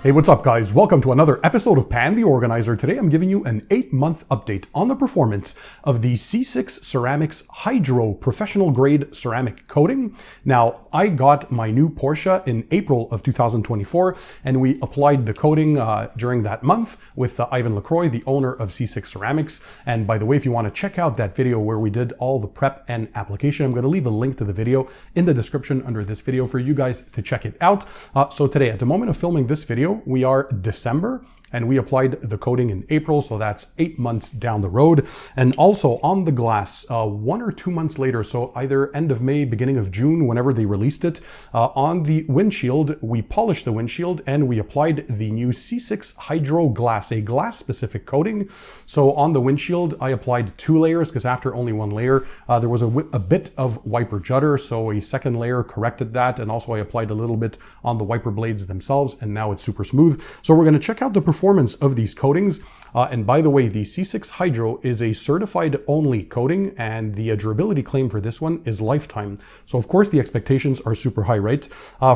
Hey, what's up guys? Welcome to another episode of Pan the Organizer. Today I'm giving you an 8-month update on the performance of the C6 Ceramics Hydro professional grade ceramic coating. Now, I got my new Porsche in April of 2024 and we applied the coating during that month with Ivan LaCroix, the owner of C6 Ceramics. And by the way, if you want to check out that video where we did all the prep and application, I'm going to leave a link to the video in the description under this video for you guys to check it out. So today, at the moment of filming this video, we are December and we applied the coating in April, so that's 8 months down the road. And also on the glass, 1 or 2 months later, so either end of May, beginning of June, whenever they released it, on the windshield, we polished the windshield and we applied the new C6 Hydro Glass, a glass-specific coating. So on the windshield, I applied 2 layers because after only 1 layer, there was a bit of wiper judder, so a second layer corrected that, and also I applied a little bit on the wiper blades themselves, and now it's super smooth. So we're going to check out the performance of these coatings. And by the way, the C6 Hydro is a certified only coating, and the durability claim for this one is lifetime. So of course the expectations are super high, right?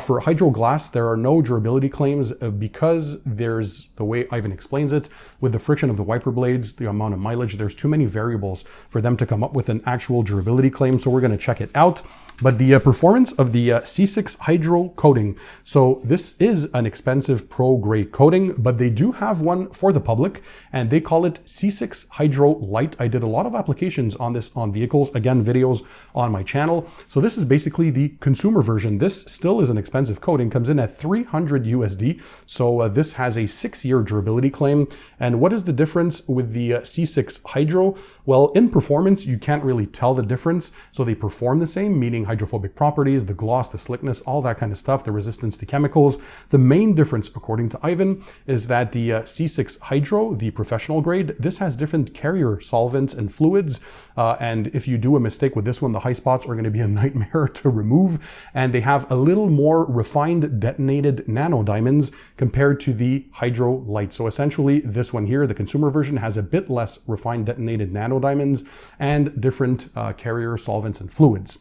For Hydro Glass, there are no durability claims because there's, the way Ivan explains it, with the friction of the wiper blades, the amount of mileage, there's too many variables for them to come up with an actual durability claim. So we're going to check it out. But the performance of the C6 Hydro coating, so this is an expensive pro grade coating, but they do have one for the public and they call it C6 Hydro Light. I did a lot of applications on this on vehicles, again, videos on my channel. So this is basically the consumer version. This still is an expensive coating, comes in at 300 USD. So this has a 6-year durability claim. And what is the difference with the C6 Hydro? Well, in performance, you can't really tell the difference. So they perform the same, meaning hydrophobic properties, the gloss, the slickness, all that kind of stuff, the resistance to chemicals. The main difference, according to Ivan, is that the C6 Hydro, the professional grade, this has different carrier solvents and fluids. And if you do a mistake with this one, the high spots are going to be a nightmare to remove. And they have a little more refined detonated nano diamonds compared to the Hydro Light. So essentially this one here, the consumer version, has a bit less refined detonated nano diamonds and different carrier solvents and fluids.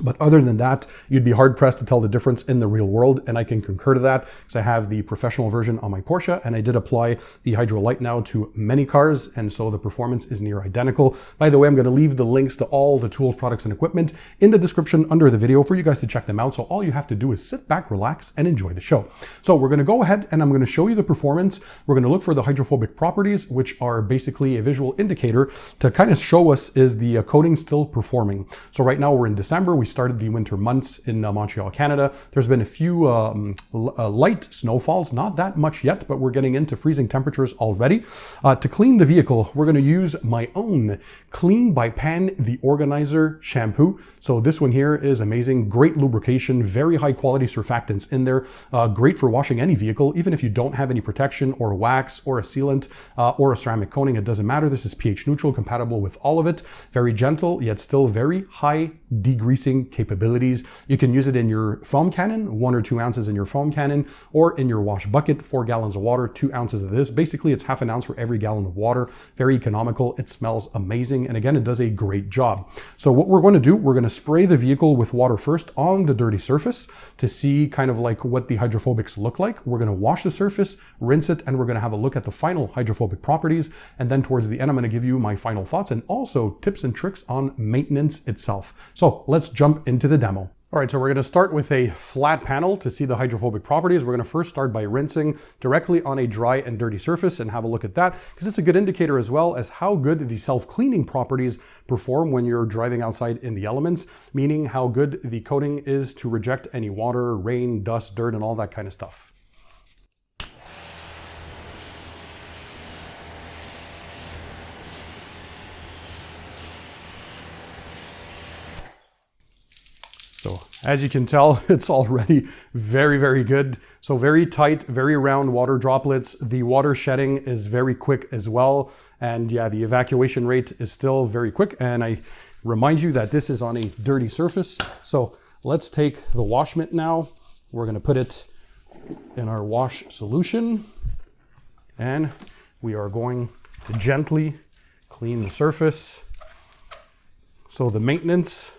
But other than that, you'd be hard pressed to tell the difference in the real world. And I can concur to that because I have the professional version on my Porsche and I did apply the Hydro Light now to many cars. And so the performance is near identical. By the way, I'm going to leave the links to all the tools, products, and equipment in the description under the video for you guys to check them out. So all you have to do is sit back, relax, and enjoy the show. So we're going to go ahead and I'm going to show you the performance. We're going to look for the hydrophobic properties, which are basically a visual indicator to kind of show us is the coating still performing. So right now we're in December. We started the winter months in Montreal, Canada. There's been a few light snowfalls, not that much yet, but we're getting into freezing temperatures already. To clean the vehicle, we're going to use my own Clean by Pan the Organizer shampoo. So this one here is amazing. Great lubrication, very high quality surfactants in there. Great for washing any vehicle, even if you don't have any protection or wax or a sealant or a ceramic coating, it doesn't matter. This is pH neutral, compatible with all of it. Very gentle, yet still very high degreasing capabilities. You can use it in your foam cannon, 1 or 2 ounces in your foam cannon, or in your wash bucket, 4 gallons of water, 2 ounces of this. Basically, it's half an ounce for every gallon of water. Very economical. It smells amazing. And again, it does a great job. So what we're going to do, we're going to spray the vehicle with water first on the dirty surface to see kind of like what the hydrophobics look like. We're going to wash the surface, rinse it, and we're going to have a look at the final hydrophobic properties. And then towards the end, I'm going to give you my final thoughts and also tips and tricks on maintenance itself. So let's jump into the demo. All right, so we're going to start with a flat panel to see the hydrophobic properties. We're going to first start by rinsing directly on a dry and dirty surface and have a look at that because it's a good indicator as well as how good the self-cleaning properties perform when you're driving outside in the elements, meaning how good the coating is to reject any water, rain, dust, dirt, and all that kind of stuff. So as you can tell, it's already very, very good. So very tight, very round water droplets. The water shedding is very quick as well. And yeah, the evacuation rate is still very quick. And I remind you that this is on a dirty surface. So let's take the wash mitt now. We're going to put it in our wash solution. And we are going to gently clean the surface. So the maintenance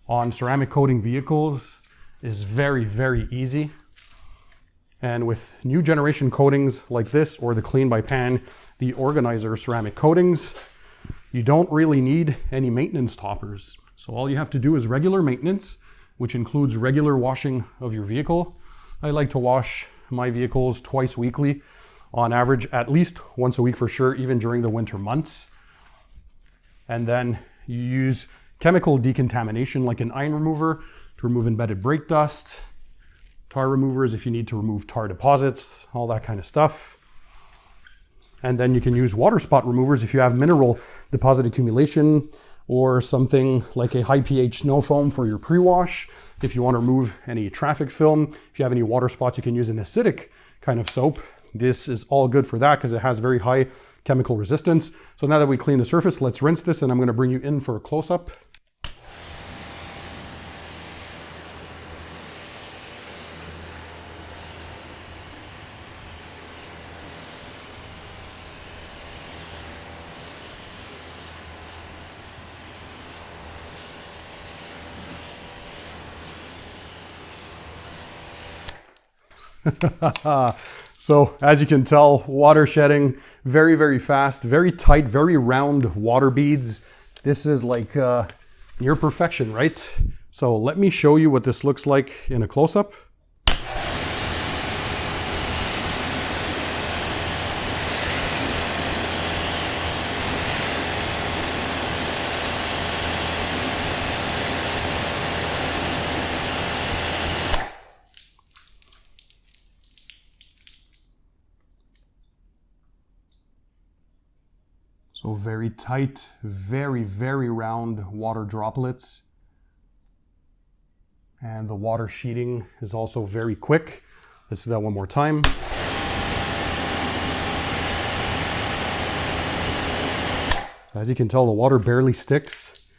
on ceramic coating vehicles is very, very easy. And with new generation coatings like this, or the Clean by Pan, the Organizer ceramic coatings, you don't really need any maintenance toppers. So all you have to do is regular maintenance, which includes regular washing of your vehicle. I like to wash my vehicles twice weekly, on average, at least once a week for sure, even during the winter months. And then you use chemical decontamination like an iron remover to remove embedded brake dust, tar removers if you need to remove tar deposits, all that kind of stuff. And then you can use water spot removers if you have mineral deposit accumulation, or something like a high pH snow foam for your pre-wash. If you want to remove any traffic film, if you have any water spots, you can use an acidic kind of soap. This is all good for that because it has very high chemical resistance. So now that we clean the surface, let's rinse this, and I'm going to bring you in for a close-up. So as you can tell, water shedding very, very fast, very tight, very round water beads. This is like near perfection, right? So let me show you what this looks like in a close-up. So very tight, very, very round water droplets. And the water sheeting is also very quick. Let's do that one more time. As you can tell, the water barely sticks.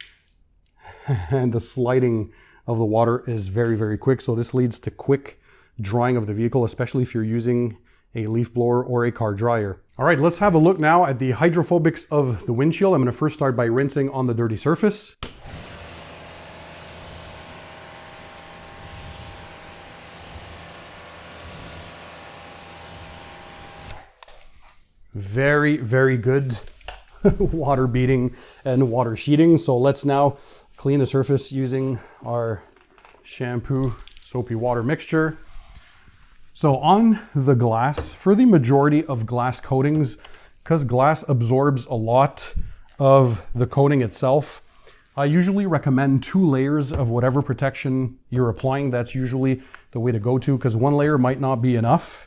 And the sliding of the water is very, very quick. So this leads to quick drying of the vehicle, especially if you're using a leaf blower or a car dryer. All right, let's have a look now at the hydrophobics of the windshield. I'm going to first start by rinsing on the dirty surface. Very, very good water beading and water sheeting. So let's now clean the surface using our shampoo soapy water mixture. So on the glass, for the majority of glass coatings, because glass absorbs a lot of the coating itself, I usually recommend 2 layers of whatever protection you're applying. That's usually the way to go to, because 1 layer might not be enough.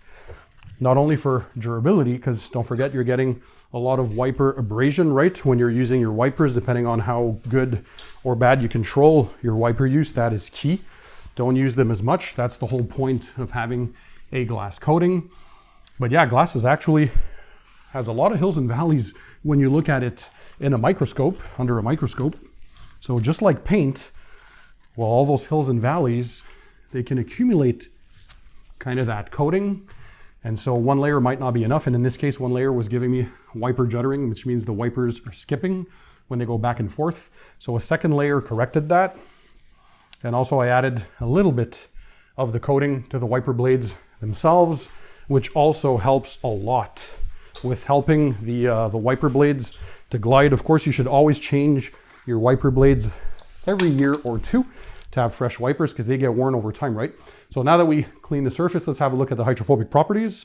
Not only for durability, because don't forget you're getting a lot of wiper abrasion, right? When you're using your wipers, depending on how good or bad you control your wiper use, that is key. Don't use them as much. That's the whole point of having a glass coating. But yeah, glass is actually has a lot of hills and valleys when you look at it in a microscope, under a microscope. So just like paint, well, all those hills and valleys, they can accumulate kind of that coating. And so 1 layer might not be enough. And in this case, 1 layer was giving me wiper juddering, which means the wipers are skipping when they go back and forth. So a 2nd layer corrected that. And also I added a little bit of the coating to the wiper blades themselves, which also helps a lot with helping the wiper blades to glide. Of course, you should always change your wiper blades every year or 2 to have fresh wipers, because they get worn over time, right? So now that we clean the surface, let's have a look at the hydrophobic properties.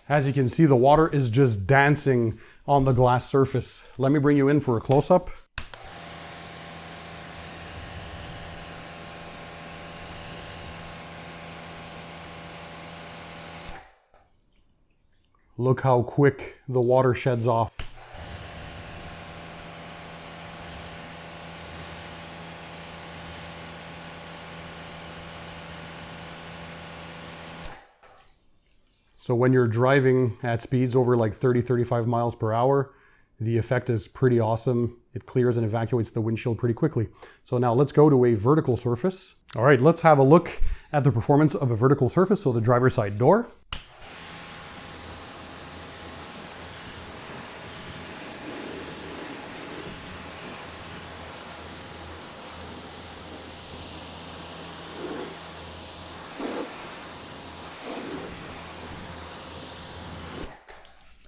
As you can see, the water is just dancing on the glass surface. Let me bring you in for a close-up. Look how quick the water sheds off. So when you're driving at speeds over like 30, 35 miles per hour, the effect is pretty awesome. It clears and evacuates the windshield pretty quickly. So now let's go to a vertical surface. All right, let's have a look at the performance of a vertical surface. So the driver's side door.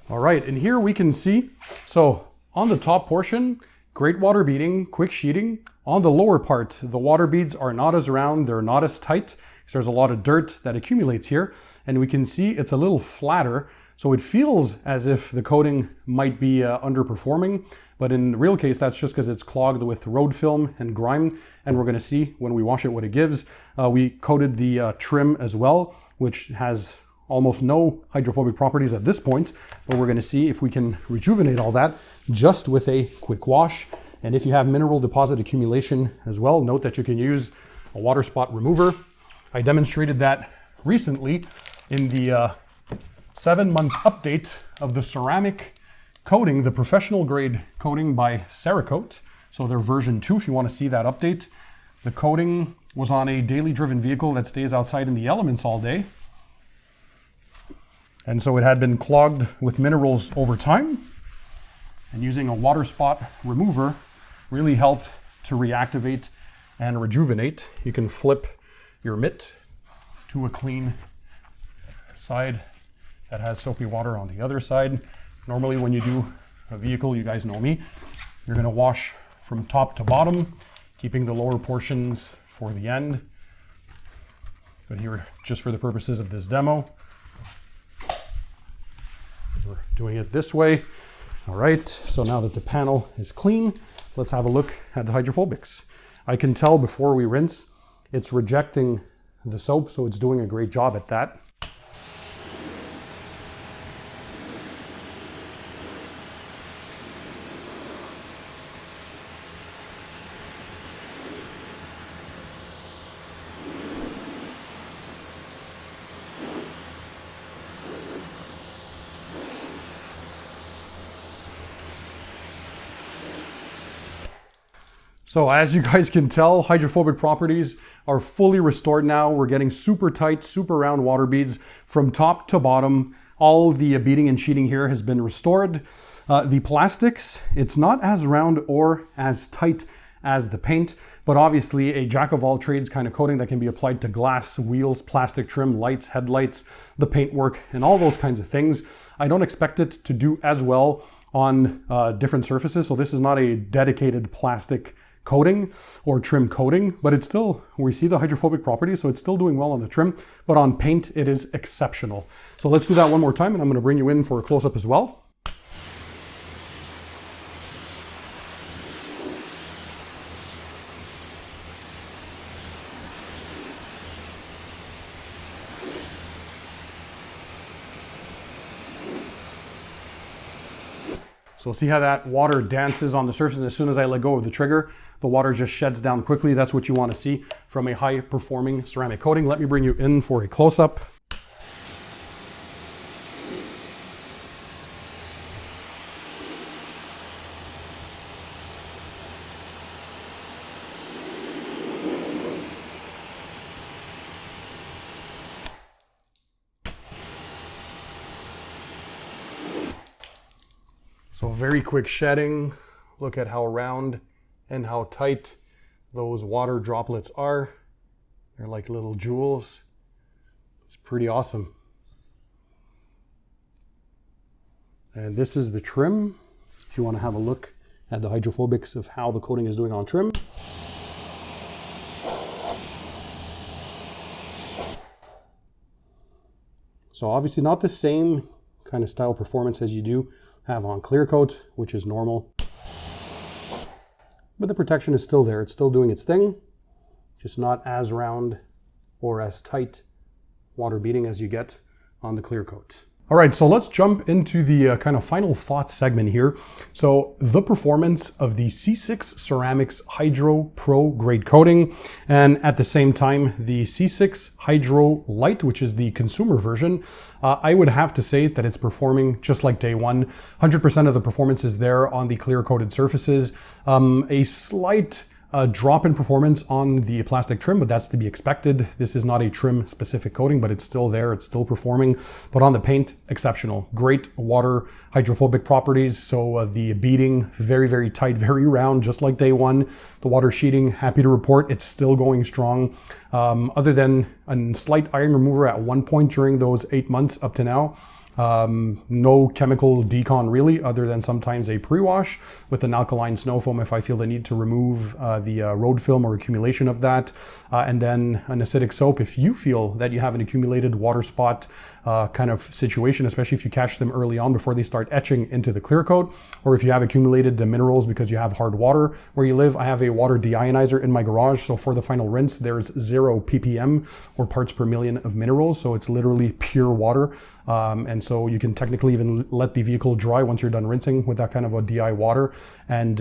All right, and here we can see, so on the top portion, great water beading, quick sheeting. On the lower part, the water beads are not as round, they're not as tight, because there's a lot of dirt that accumulates here. And we can see it's a little flatter, so it feels as if the coating might be underperforming, but in the real case, that's just because it's clogged with road film and grime, and we're gonna see when we wash it what it gives. We coated the trim as well, which has almost no hydrophobic properties at this point, but we're going to see if we can rejuvenate all that just with a quick wash. And if you have mineral deposit accumulation as well, note that you can use a water spot remover. I demonstrated that recently in the 7-month update of the ceramic coating, the professional grade coating by Cerakote. So their version 2, if you want to see that update. The coating was on a daily driven vehicle that stays outside in the elements all day. And so it had been clogged with minerals over time, and using a water spot remover really helped to reactivate and rejuvenate. You can flip your mitt to a clean side that has soapy water on the other side. Normally when you do a vehicle, you guys know me, you're gonna wash from top to bottom, keeping the lower portions for the end. But here, just for the purposes of this demo, we're doing it this way. All right, so now that the panel is clean, let's have a look at the hydrophobics. I can tell before we rinse, it's rejecting the soap, so it's doing a great job at that. So as you guys can tell, hydrophobic properties are fully restored now. We're getting super tight, super round water beads from top to bottom. All the beading and sheeting here has been restored. The plastics, it's not as round or as tight as the paint, but obviously a jack of all trades kind of coating that can be applied to glass, wheels, plastic trim, lights, headlights, the paintwork, and all those kinds of things. I don't expect it to do as well on different surfaces. So this is not a dedicated plastic coating or trim coating, but it's still, we see the hydrophobic properties, so it's still doing well on the trim, but on paint, it is exceptional. So let's do that one more time, and I'm gonna bring you in for a close-up as well. So see how that water dances on the surface, and as soon as I let go of the trigger, the water just sheds down quickly. That's what you want to see from a high-performing ceramic coating. Let me bring you in for a close-up. So very quick shedding. Look at how round and how tight those water droplets are. They're like little jewels. It's pretty awesome. And this is the trim. If you want to have a look at the hydrophobics of how the coating is doing on trim. So obviously not the same kind of style performance as you do have on clear coat, which is normal. But the protection is still there. It's still doing its thing, just not as round or as tight water beading as you get on the clear coat. All right, so let's jump into the kind of final thoughts segment here. So the performance of the C6 Ceramics Hydro Pro grade coating, and at the same time, the C6 Hydro Light, which is the consumer version, I would have to say that it's performing just like day one. 100% of the performance is there on the clear coated surfaces. A slight drop in performance on the plastic trim, but that's to be expected. This is not a trim specific coating, but it's still there, it's still performing. But on the paint, exceptional. Great water hydrophobic properties. So the beading, very, very tight, very round, just like day one. The water sheeting, happy to report, it's still going strong. Other than a slight iron remover at one point during those 8 months up to now. No chemical decon really, other than sometimes a pre-wash with an alkaline snow foam if I feel the need to remove the road film or accumulation of that. And then an acidic soap if you feel that you have an accumulated water spot kind of situation, especially if you catch them early on before they start etching into the clear coat, or if you have accumulated the minerals because you have hard water where you live. I have a water deionizer in my garage, so for the final rinse, there's 0 ppm or parts per million of minerals, so it's literally pure water. And so you can technically even let the vehicle dry once you're done rinsing with that kind of a DI water, and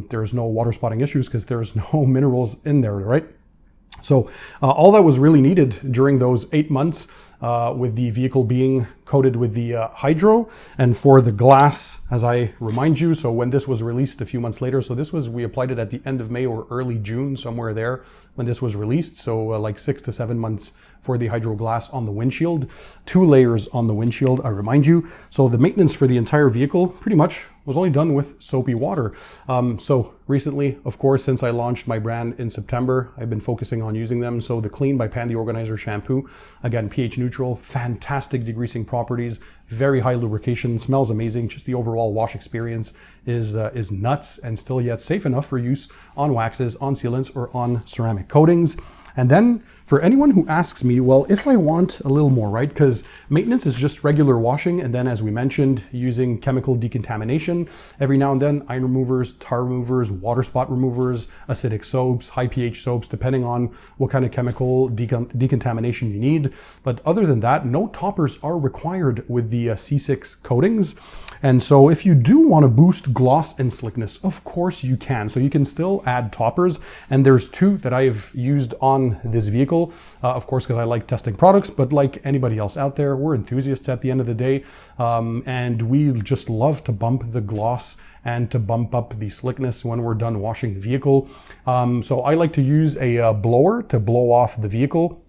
there's no water spotting issues because there's no minerals in there, right? So all that was really needed during those 8 months with the vehicle being coated with the hydro, and for the glass, as I remind you, so when this was released a few months later, so this was, we applied it at the end of May or early June, somewhere there when this was released, so like 6 to 7 months for the hydro glass on the windshield, 2 layers on the windshield, I remind you. So the maintenance for the entire vehicle pretty much was only done with soapy water. So recently, of course, since I launched my brand in September, I've been focusing on using them. So the Clean by Pan the Organizer shampoo, again, pH neutral, fantastic degreasing properties, very high lubrication, smells amazing. Just the overall wash experience is nuts and still yet safe enough for use on waxes, on sealants, or on ceramic coatings. And then for anyone who asks me, well, if I want a little more, right? Because maintenance is just regular washing. And then as we mentioned, using chemical decontamination every now and then, iron removers, tar removers, water spot removers, acidic soaps, high pH soaps, depending on what kind of chemical decontamination you need. But other than that, no toppers are required with the C6 coatings. And so if you do want to boost gloss and slickness, of course you can. So you can still add toppers. And there's 2 that I've used on this vehicle. Of course, because I like testing products, but like anybody else out there, we're enthusiasts at the end of the day. And we just love to bump the gloss and to bump up the slickness when we're done washing the vehicle. So I like to use a blower to blow off the vehicle.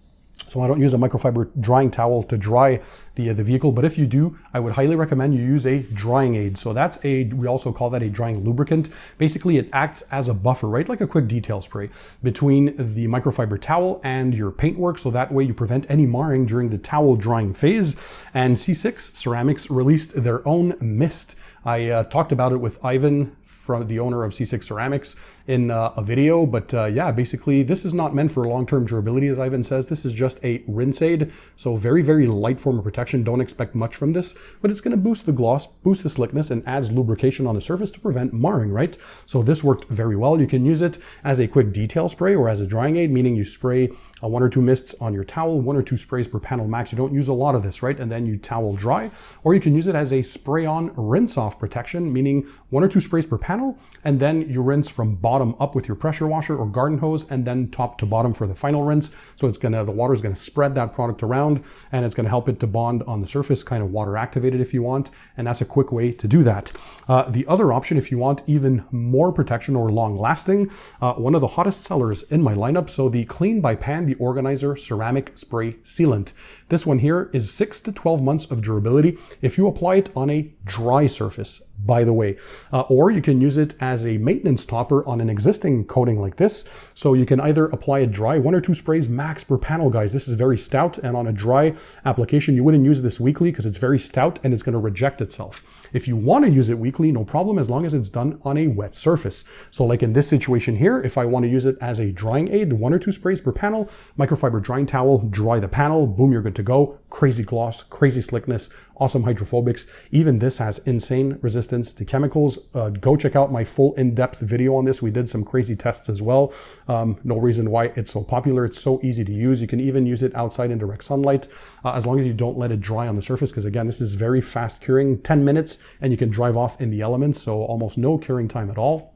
So I don't use a microfiber drying towel to dry the vehicle, but if you do, I would highly recommend you use a drying aid. So that's we also call that a drying lubricant. Basically, it acts as a buffer, right? Like a quick detail spray between the microfiber towel and your paintwork. So that way you prevent any marring during the towel drying phase. And C6 Ceramics released their own mist. I talked about it with Ivan, from the owner of C6 Ceramics, in a video, but yeah, basically this is not meant for long-term durability, as Ivan says. This is just a rinse aid, so very, very light form of protection. Don't expect much from this, but it's going to boost the gloss, boost the slickness, and adds lubrication on the surface to prevent marring, right? So this worked very well. You can use it as a quick detail spray or as a drying aid, meaning you spray 1 or 2 mists on your towel, 1 or 2 sprays per panel max. You don't use a lot of this, right? And then you towel dry, or you can use it as a spray-on rinse-off protection, meaning 1 or 2 sprays per panel, and then you rinse from bottom up with your pressure washer or garden hose, and then top to bottom for the final rinse. So it's the water is gonna spread that product around, and it's gonna help it to bond on the surface, kind of water activated if you want, and that's a quick way to do that. The other option, if you want even more protection or long lasting, one of the hottest sellers in my lineup, so the Clean by Pan the Organizer Ceramic Spray Sealant. This one here is 6 to 12 months of durability if you apply it on a dry surface, by the way. Or you can use it as a maintenance topper on an existing coating like this. So you can either apply it dry, 1 or 2 sprays max per panel, guys. This is very stout, and on a dry application, you wouldn't use this weekly because it's very stout and it's going to reject itself. If you want to use it weekly, no problem, as long as it's done on a wet surface. So like in this situation here, if I want to use it as a drying aid, 1 or 2 sprays per panel, microfiber drying towel, dry the panel, boom, you're good to go. Crazy gloss, crazy slickness, awesome hydrophobics. Even this has insane resistance to chemicals. Go check out my full in-depth video on this. We did some crazy tests as well. No reason why it's so popular. It's so easy to use. You can even use it outside in direct sunlight, as long as you don't let it dry on the surface, because again, this is very fast curing, 10 minutes, and you can drive off in the elements, so almost no curing time at all.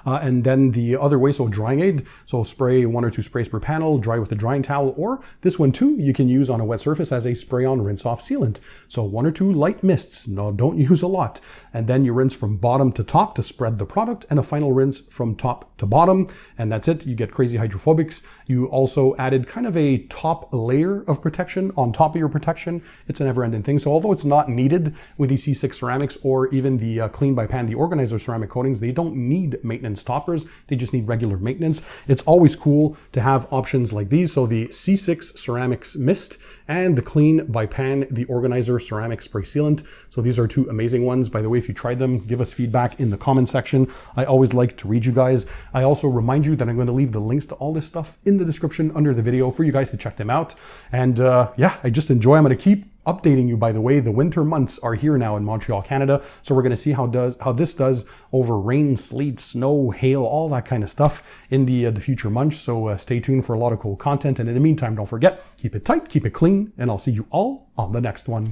And then the other way, so drying aid, so spray 1 or 2 sprays per panel, dry with a drying towel, or this one too, you can use on a wet surface as a spray on rinse off sealant. So 1 or 2 light mists, no, don't use a lot. And then you rinse from bottom to top to spread the product, and a final rinse from top to bottom. And that's it, you get crazy hydrophobics. You also added kind of a top layer of protection on top of your protection. It's a never ending thing. So although it's not needed with the C6 ceramics or even the Clean by Pan, the organizer ceramic coatings, they don't need maintenance toppers, they just need regular maintenance. It's always cool to have options like these. So the C6 ceramics mist and the Clean by Pan, the organizer ceramic spray sealant. So these are 2 amazing ones. By the way, if you tried them, give us feedback in the comment section. I always like to read you guys. I also remind you that I'm going to leave the links to all this stuff in the description under the video for you guys to check them out. And yeah, I just enjoy. I'm going to keep updating you, by the way. The winter months are here now in Montreal, Canada. So we're going to see how this does over rain, sleet, snow, hail, all that kind of stuff in the future months. So stay tuned for a lot of cool content. And in the meantime, don't forget, keep it tight, keep it clean, and I'll see you all on the next one.